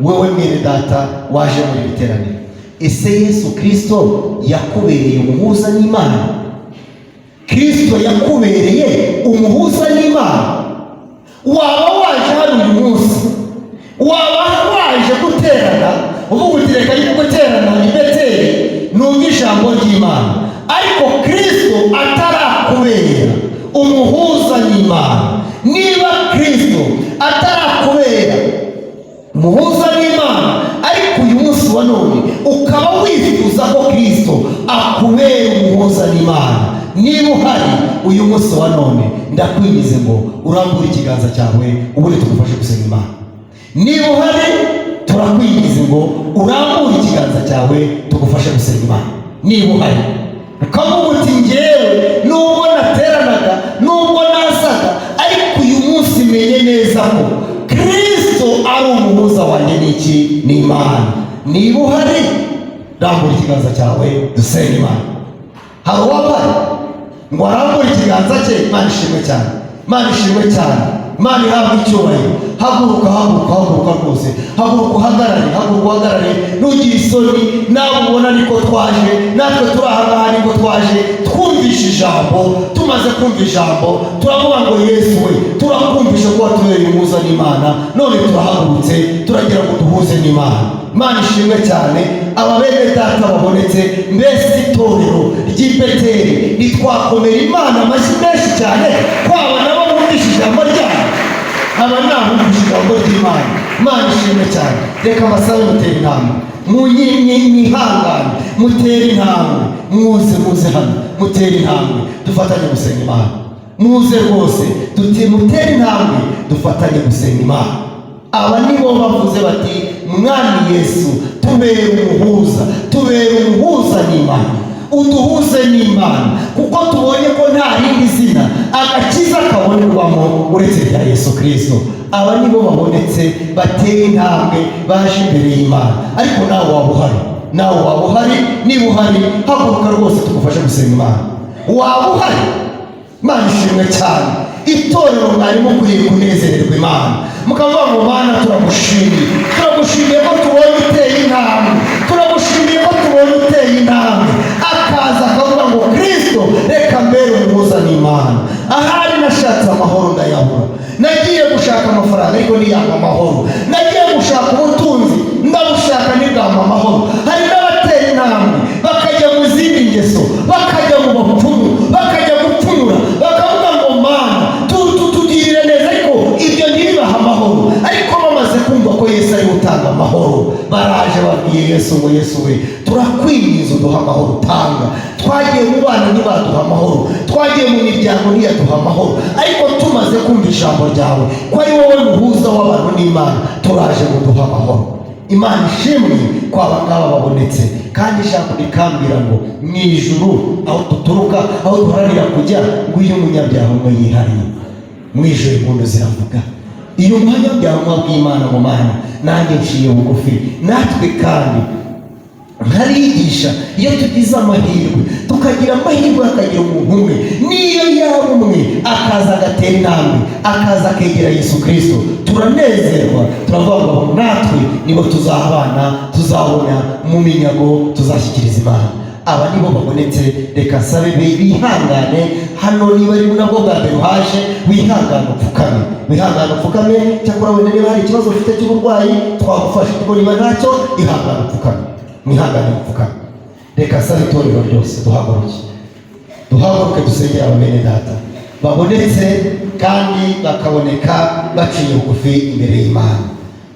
wewe mwene data waje muri biteraniro, ese Yesu Kristo yakubereye umuhuza n'Imana? Kristo yakubereye umuhuza n'Imana? Waba waje hano uyu munsi, waba waje guterana uvuga uti reka guterana i Beteli numva ijambo ry'Imana, ariko Kristo atarakubera umuhuza n'Imana, niba Kristo atarakubera umuhuza n'Imana, ariko uyu munsi wa none ukaba wifuza ko Kristo akubera umuhuza n'Imana, niba uhari uyu munsi wa none, ndakwinjize ngo urambure ikiganza cyawe ubundi tugufashe gusenga Imana. Niba uhari turakwinjize ngo urambure ikiganza cyawe tugufashe gusenga Imana. Niba uhari ukavuga uti njyewe nubwo nateranaga, nubwo nasaga, ariko uyu munsi menye neza ko Kristo ari umuhuza wanjye n'iki? N'Imana. Niba uhari rambura ikiganza cyawe dusenga Imana. Hari uwabari ngo arambure ikiganza cye? Imana ishimwe cyane, Imana ishimwe cyane, Imana ihabwa icyubahiro. Haguruka, haguruka, haguruka rwose, haguruka uhagarare, haguruka uhagarare, ntugire isoni. Nawe ubona niko twaje, natwe turi aha ngaha niko twaje, twumvishe ijambo. Tumaze kumva ijambo turavuga ngo Yesu we, turakumvisha ko watubereye umuhuza n'Imana, none turahagurutse turagira ngo duhuze n'Imana. Imana ishimwe cyane. Aba bene data babonetse, mbese itorero ry'i Beteli ntitwakomera Imana amashyi menshi cyane ko aba nabo bumvishe ijambo ryayo, aba nabumvishe ijambo ry'Imana. Imana ishimwe cyane. Reka amasaha mutere intambwe, mwihangane, mutere intambwe, muze hano, mutere intambwe, dufatanye gusenga Imana. muze rwose mutere intambwe dufatanye gusenga Imana. Aba nibo bavuze bati mwami Yesu tubere umuhuza n'Imana, uduhuze n'Imana, kuko tubonye ko nta rindi zina agakiza kabonerwamo uretse rya Yesu Kristo. Aba nibo babonetse bateye intambwe baje imbere y'Imana. Ariko nawe waba uhari, niba uhari haguruka rwose tugufashe gusenga Imana. Waba uhari? Imana ishimwe cyane. Itorero mwari mukwiye kunezererwa Imana, mukavuga ngo Mana turagushimiye ko tubonye uteye intambwe, akaza akavuga ngo Kristo reka mbere umuhuza n'Imana. Ahari nashatse amahoro ndayabura, nagiye gushaka amafaranga ariko ntiyampa amahoro, nagiye gushaka ubutunzi ndabushaka ntibwampa amahoro. Hari n'abatera intambwe bakajya mu zindi ngeso, bakajya mu bapfumu, bakajya gupfumura, bakavuga ngo Mana tugirire neza, ariko ibyo ntibibaha amahoro. Ariko bamaze kumva ko Yesu ari gutanga amahoro, baraje babwiye Yesu ngo Yesu we turakwinginze uduha amahoro utanga. Twagiye mu bana ntibaduha amahoro, twagiye mu miryango ntiyaduha amahoro, ariko tumaze kumva ijambo ryawe ko ari wowe muhuza w'abantu n'Imana, turaje ngo uduhe amahoro. Imana ishimwe ko aba ngaba babonetse, kandi ijambo rikambwira ngo mu ijuru aho duturuka, aho duharanira kujya, ngo iyo umunyabyaha umwe yihariye mu ijuru impundu ziravuga. Iyo umunyabyaha umwe bw'Imana mu Mana nanjye nciye bugufi, natwe kandi nkarigisha iyo tugize amahirwe, tukagira amahirwe akagira umuntu umwe, niyo yaba umwe akaza agatera intambwe, akaza akegera Yesu Kristo, turanezerwa, turavuga ngo natwe nibo tuzabana, tuzabona mu minyago, tuzashyikiriza Imana. Aba nibo babonetse. Reka nsabe bihangane hano, niba ari nabwo bwa mbere uhaje, wihangane upfukame. Cyakora wenda niba hari ikibazo ufite cy'uburwayi twagufasha, kuko niba ntacyo ihangane upfukame. Reka nsabe itorero ryose duhaguruke dusengera aba bene data babonetse kandi bakaboneka baciye bugufi imbere y'Imana.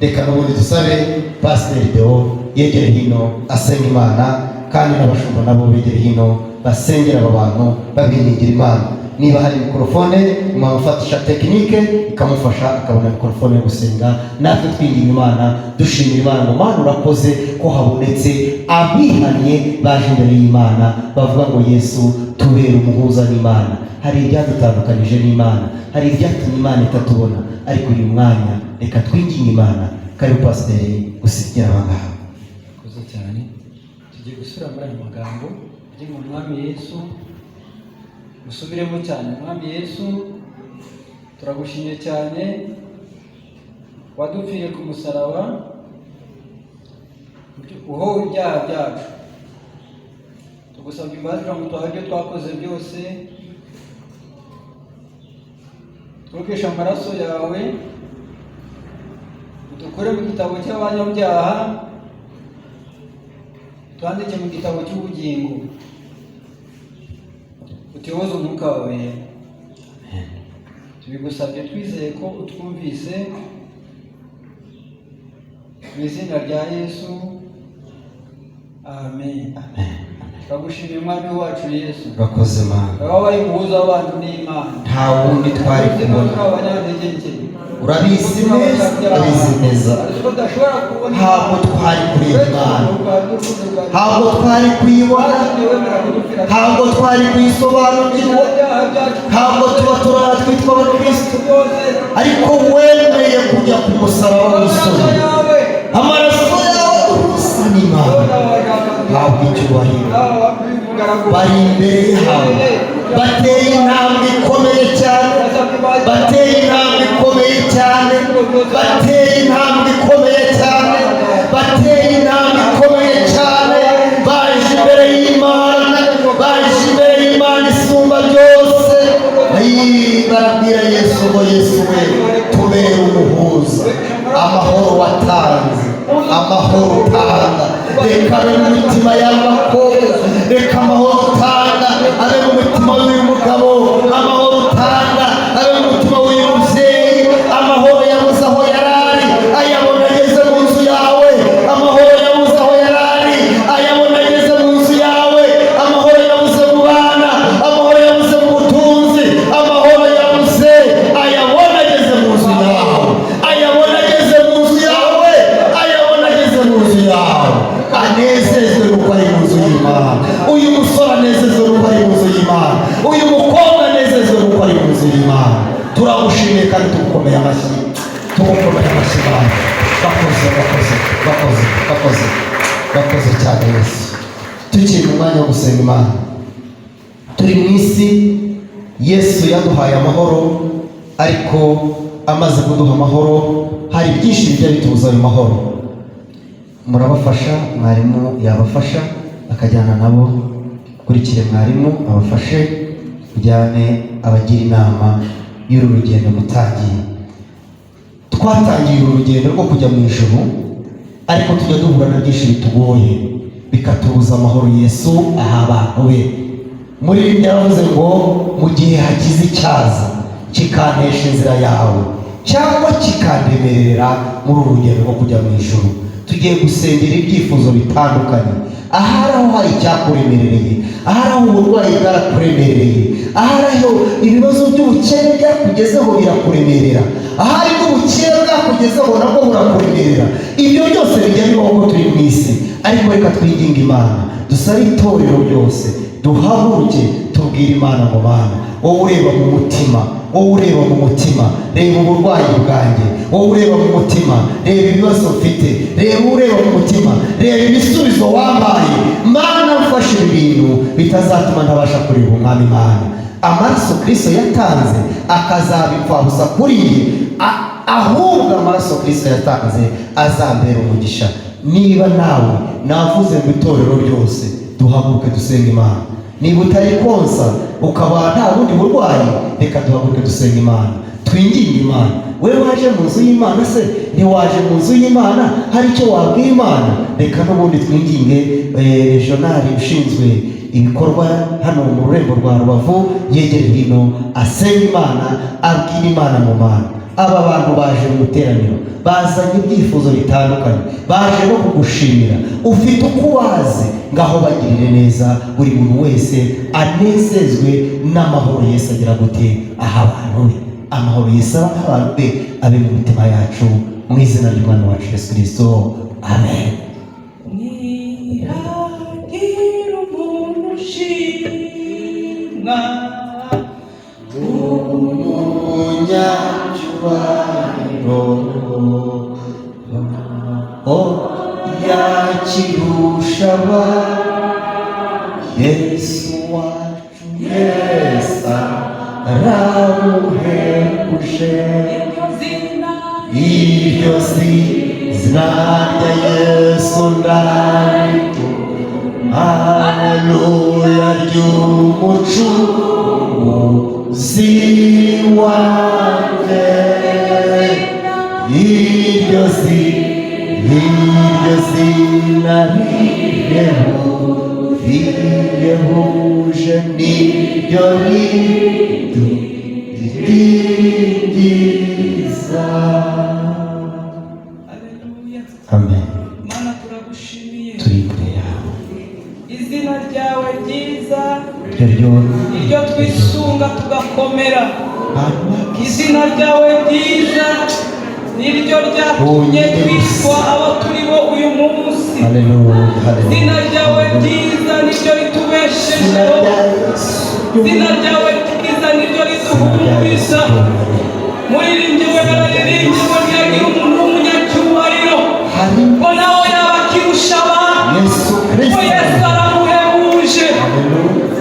Reka n'ubundi dusabe Pasiteri Deo yegere hino asenga Imana, kandi n'abashumba nabo begere hino basengera aba bantu babiringira Imana. Niba hari mikorofone mwamufatisha tekinike ikamufasha akabona mikorofone yo gusenga, natwe twinginga Imana dushimira Imana ngo Mana urakoze ko habonetse abihaniye baje imbere y'Imana, bavuga ngo Yesu tubere umuhuza n'Imana. Hari ibyadutandukanije n'Imana, hari ibyatumye Imana itatubona, ariko uyu mwanya reka twinginge Imana. Karibu Pasiteri gusigira abangaha. Koze cyane. Tugiye gusura muri aya magambo agira ngo Mwami Yesu, musubiremo cyane. Mwami Yesu turagushimye cyane, wadupfiriye ku musaraba, uhowe ibyaha byacu. Tugusabye imbabazi ngo tubahe ibyo twakoze byose, twokesha amaraso yawe, udukure mu gitabo cy'abanyabyaha, twandike mu gitabo cy'ubugingo, utuyoboze umwuka wawe. Tubigusabye twizeye ko utwumvise, mu izina rya Yesu, amen. Turagushimiye Mwami wacu Yesu, urakoze Mana, wabaye umuhuza w'abantu n'Imana. nta wundi twari kubona, urabizi neza, ntabwo twari kureba Imana, ntabwo twari kuyibona, ntabwo twari kuyisobanukirwa, ntabwo tuba twitwa abakristo, ariko wemeye kujya ku musaraba w'isoni, amaraso yawe usa n'Imana. Ntabwo icyubahiro, bari imbere yawe, bateye intambwe ikomeye cyane, bateye intambwe ikomeye cyane, bateye intambwe ikomeye cyane, bateye intambwe ikomeye cyane, baje imbere y'Imana, baje imbere y'Imana isumba byose. Barabwira Yesu ngo Yesu we tubere umuhuza, amahoro watanze, amahoro utanga, reka abe mu mitima y'abakobwa, reka amahoro utanga abe mu mutima w'uyu mugabo, amahoro utanga abe mu mutima w'uyu mubyeyi. Amahoro yabuze aho yarari ayabona ageze mu nzu yawe, amahoro yabuze aho yarari ayabona ageze mu nzu yawe, amahoro yabuze mu bana, amahoro yabuze mu butunzi, amahoro kandi tugukomeye amashyi Bwana. Bakoze cyane Yesu. Tukiri mu mwanya wo gusenga Imana, turi mu isi. Yesu yaduhaye amahoro, ariko amaze kuduha amahoro hari byinshi bijya bitubuza ayo mahoro. Murabafasha, mwarimu yabafasha akajyana nabo. Kurikire mwarimu abafashe, ujyane abagira inama y'uru rugendo mutangiye. Twatangiye uru rugendo rwo kujya mu ijuru, ariko tujya duhura na byinshi bitugoye bikatubuza amahoro Yesu aha abantu be. Muri ibi byavuze ngo mu gihe hagize icyaza kikantesha inzira yawe cyangwa kikandemerera muri uru rugendo rwo kujya mu ijuru, tugiye gusengera ibyifuzo bitandukanye. Ahari aho hari icyakuremerereye, ahari aho uburwayi bwarakuremerereye, ahari aho ibibazo by'ubukene byakugezeho birakuremerera, ahari n'ubukene bwakugezeho nabwo burakuremerera. Ibyo byose bijya bibaho ko turi mu isi, ariko reka twinginge Imana, dusabe itorero ryose, duhaguruke tubwire Imana ngo Mana, wowe ureba mu mutima, reba uburwayi bwanjye, wowe ureba mu mutima, reba ibibazo mfite, ureba mu mutima, reba ibisubizo wampaye. Mana, mfashe ibintu bitazatuma ntabasha kureba Umwami Imana. Amaraso Kristo yatanze akazabipfabusa kuri ye, ahubwo amaraso Kristo yatanze azambera umugisha. Niba nawe navuze mu itorero ryose, duhaguruke dusenga Imana. Niba utari konsa ukaba nta bundi burwayi, reka duhaguruke dusenga Imana, twinginge Imana. Wewe waje mu nzu y'Imana se? Ntiwaje mu nzu y'Imana hari icyo wabwira Imana? Reka n'ubundi twinginge regionali ushinzwe ibikorwa hano mu rurembo rwa Rubavu yegere hino, asenga Imana, abwira Imana mu Mana. Aba bantu baje mu teraniro bazanye ibyifuzo bitandukanye, baje no kugushimira. Ufite uko wazi, ngaho bagirire neza buri muntu wese anezezwe n'amahoro Yesu agira gute aha abantu be. Amahoro Yesu abantu be abe mu mitima yacu, mu izina ry'Umwana wacu Yesu Kristo, amen. Nihagira umuntu ushimwa yakirusha Yesu wacu, Yesu aramuhebuje. Iryo zina rya Yesu ndarito, haleluya, ry'umucunguzi wanjye. Iryo zina rihebuje, niryo ridindiza. Amen. Mana, turagushimiye, Turi imbere yawe, izina ryawe ryiza iryo twisunga tugakomera. Izina ryawe ryiza niryo ryatumye twitwa abo turi bo uyu munsi. Izina ryawe ryiza niryo ritubeshejeho. Izina ryawe ryiza niryo rituhumuriza. Muririmbyi we bararirimba ngo ntiyagira umuntu w'umunyacyubahiro ngo nawe yaba akirusha abantu, ko Yesu aramuhebuje.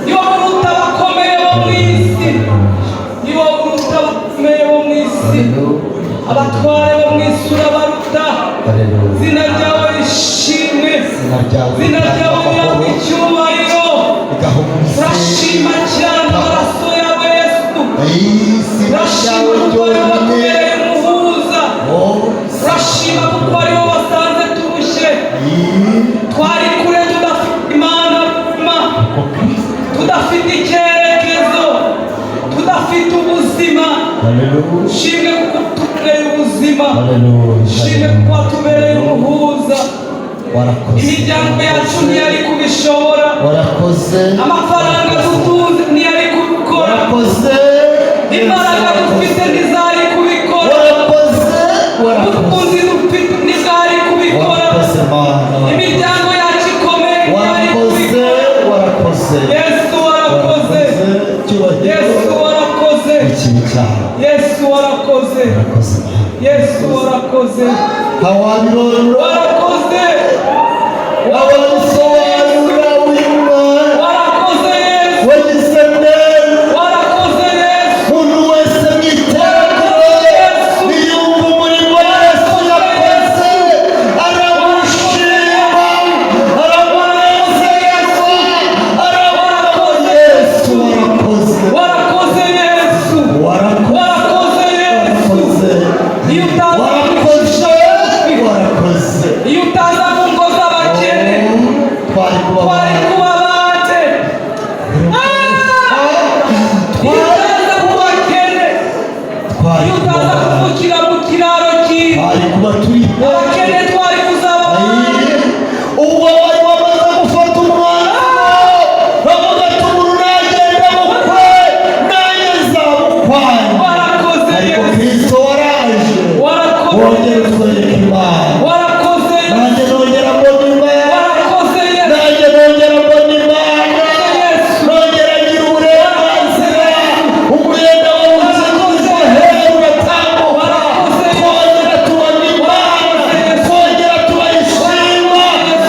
Ni wowe uruta abakomeye bo mu isi, ni wowe uruta abakomeye bo mu isi, abatware bo mu isi urabaruta. Izina ryawe rishimwe, izina ryawe rihabwa icyubahiro. Turashima cyane amaraso yawe Yesu, turashima kuko ari wowe watubereye umuhuza, turashima kuko ari wowe wasanze turushye. Twari kure tudafite Imana nzima, tudafite icyerekezo, tudafite ubuzima. Shimwe kuko tubereye ubuzima, shimwe kuko watubereye umuhuza. Imiryango yacu ntiyari kubishobora, amafaranga dutunze ntiyari kubikora, imbaraga dufite ntizari kubikora, ubutunzi dufite ntizari kubikora, imiryango yacu ikomeye ntiyari kubikora. Yesu warakoze, Yesu warakoze, Yesu warakoze. warakoze Yesu warakoze Hawabirora warakoze ababisobanura uyu mwana warakoze Yesu wagize neza warakoze Yesu umuntu wese mu iteraniro niyumva umurimo Yesu yakoze aramushima aramunezeza aramuha Yesu warakoze warakoze Yesu warakoze Yesu iyo utaza mu ngo z'abakene twari kuba bande iyo utaza mu bakene iyo utaza kuvukira mu kiraro cyiwe abakene twari kuzaba bande uwo wari wamaze gufata umwanzuro bavuga ati umuntu nagenda mukwe nanjye nzamukwaye warakoze ariko Yesu Kristo waraje wongera utwereka Imana warakoze nanjye nongera mbona Imana warakoze Yesu nanjye nongera mbona Imana nongera ngira uburenganzira umwenda wawuzinuza hejuru uratambuka twongera tubona Imana twongera tubayishima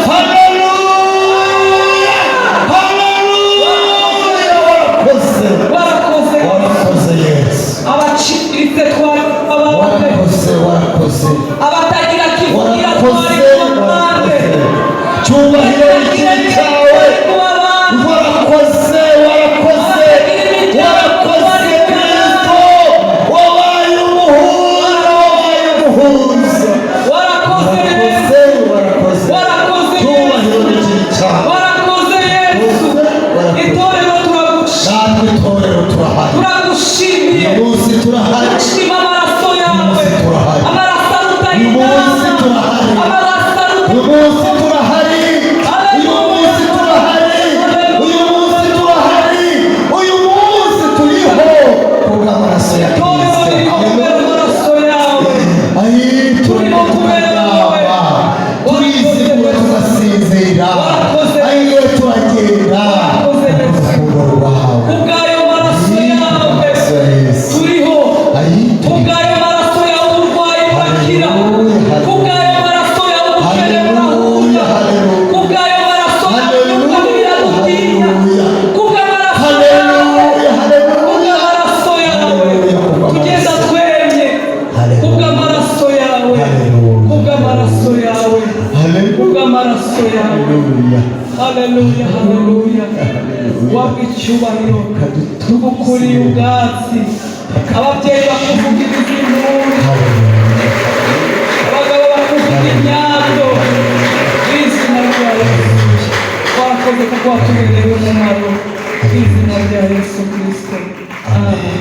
haleluya haleluya warakoze Yesu abacitse twari abande warakoze abatagira kivugira twari kubande cyubahiro igihe cyawe warakoze Kristo wabaye umuhuza warakoze cyubahiro igihe cyawe warakoze Yesu itorero natwe itorero turahari turagushimiye uyu munsi turahari shima amaraso yawe amaraso aruta uyu munsi turahari uyu munsi turahari uyu munsi turahari uyu munsi turahari uyu munsi turiho kubw'amaraso ya itorero Kristo ririho kubera amaraso yawe turimo kuryama turizigura tugasinzira ayiwe turagenda urukundo rwawe kubw'ayo maraso yawe turiho kubw'ayo maraso yawe uburwayi burakira kubw'ayo maraso yawe ubukene burahuza kubw'ayo maraso yawe imyuka mibi iragutinya kubw'amaraso yawe tugenda twemye kubw'amaraso yawe kubw'amaraso yawe kubw'amaraso yawe haleluya haleluya wabwa icyubahiro tugukuriye ubwatsi ababyeyi bakuvugiriza impundu abagabo bakuvuga imyabyo mu izina rya Yesu warakoze kuko watubereye umumaro mu izina rya Yesu Kristo amen.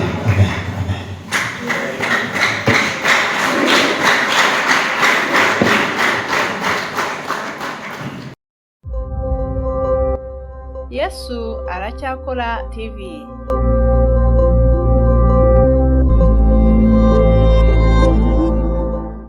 Yesu aracyakora TV.